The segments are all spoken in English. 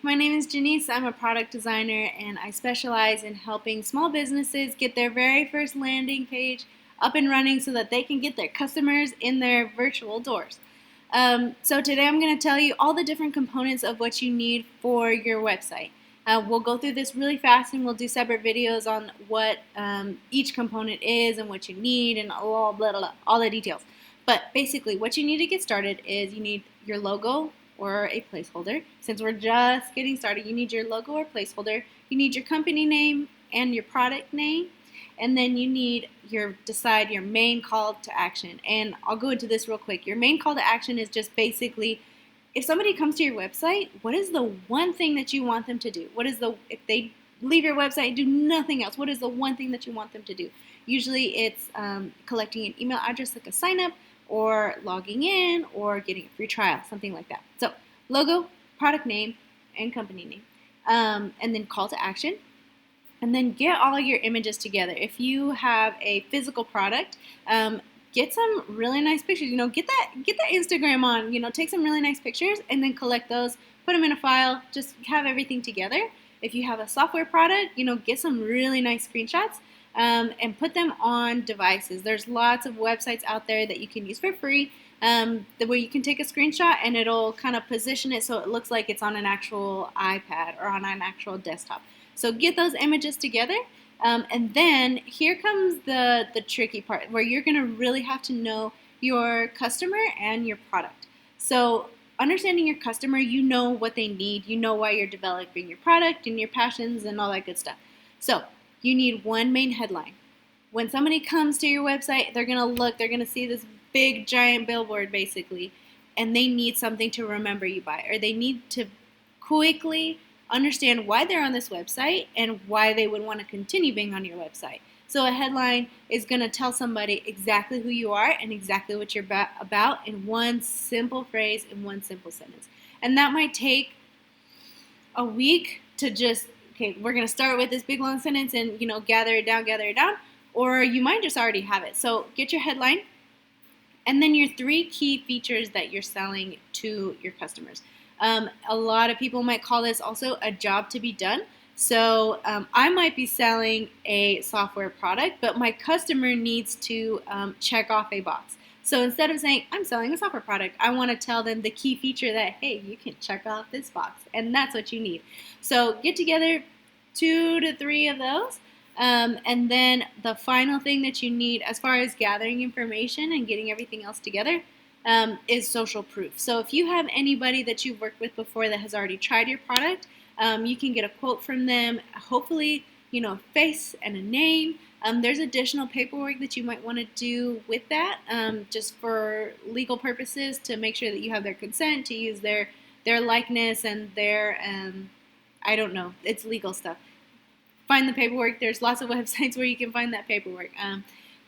my name is Janice. I'm a product designer and I specialize in helping small businesses get their very first landing page up and running so that they can get their customers in their virtual doors. So today I'm going to tell you all the different components of what you need for your website. We'll go through this really fast and we'll do separate videos on what each component is and what you need and all the details. But basically what you need to get started is you need your logo or a placeholder. Since we're just getting started, you need your logo or placeholder. You need your company name and your product name. And then you need decide your main call to action. And I'll go into this real quick. Your main call to action is just basically if somebody comes to your website, what is the one thing that you want them to do? If they leave your website and do nothing else, what is the one thing that you want them to do? Usually it's collecting an email address like a sign up, or logging in, or getting a free trial, something like that. So logo, product name, and company name. And then call to action. And then get all your images together. If you have a physical product, get some really nice pictures. Get that Instagram on. Take some really nice pictures and then collect those, put them in a file, just have everything together. If you have a software product, get some really nice screenshots and put them on devices. There's lots of websites out there that you can use for free where you can take a screenshot and it'll kind of position it so it looks like it's on an actual iPad or on an actual desktop. So get those images together. And then here comes the tricky part where you're going to really have to know your customer and your product. So understanding your customer, you know what they need, you know why you're developing your product and your passions and all that good stuff. So you need one main headline. When somebody comes to your website, they're going to see this big giant billboard basically, and they need something to remember you by, or they need to quickly understand why they're on this website and why they would want to continue being on your website. So a headline is going to tell somebody exactly who you are and exactly what you're about in one simple phrase, in one simple sentence. And that might take a week to just, okay, we're going to start with this big long sentence and, gather it down, or you might just already have it. So get your headline and then your 3 key features that you're selling to your customers. A lot of people might call this also a job to be done. So I might be selling a software product, but my customer needs to check off a box. So instead of saying, I'm selling a software product, I want to tell them the key feature that, hey, you can check off this box. And that's what you need. So get together 2 to 3 of those. And then the final thing that you need as far as gathering information and getting everything else together is social proof. So if you have anybody that you've worked with before that has already tried your product, you can get a quote from them, hopefully, a face and a name. There's additional paperwork that you might want to do with that, just for legal purposes, to make sure that you have their consent to use their likeness and their, I don't know, it's legal stuff. Find the paperwork. There's lots of websites where you can find that paperwork.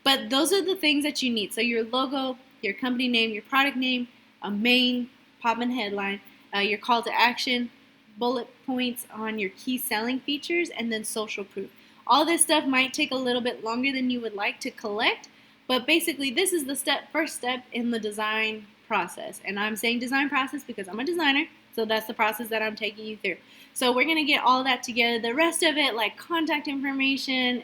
But those are the things that you need. So your logo, your company name, your product name, a main pop-in headline, your call to action, bullet points on your key selling features, and then social proof. All this stuff might take a little bit longer than you would like to collect, but basically this is the first step in the design process. And I'm saying design process because I'm a designer, so that's the process that I'm taking you through. So we're going to get all that together. The rest of it, like contact information,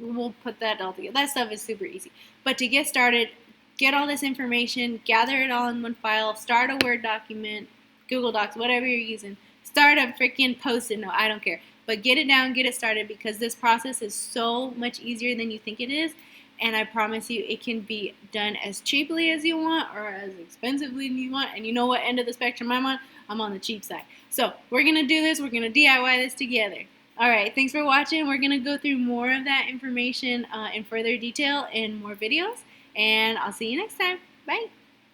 we'll put that all together. That stuff is super easy. But to get started, get all this information, gather it all in one file, start a Word document, Google Docs, whatever you're using. Start a freaking Post-it note, I don't care. But get it down, get it started, because this process is so much easier than you think it is. And I promise you it can be done as cheaply as you want or as expensively as you want. And you know what end of the spectrum I'm on? I'm on the cheap side. So we're going to do this. We're going to DIY this together. All right, thanks for watching. We're going to go through more of that information in further detail in more videos. And I'll see you next time. Bye.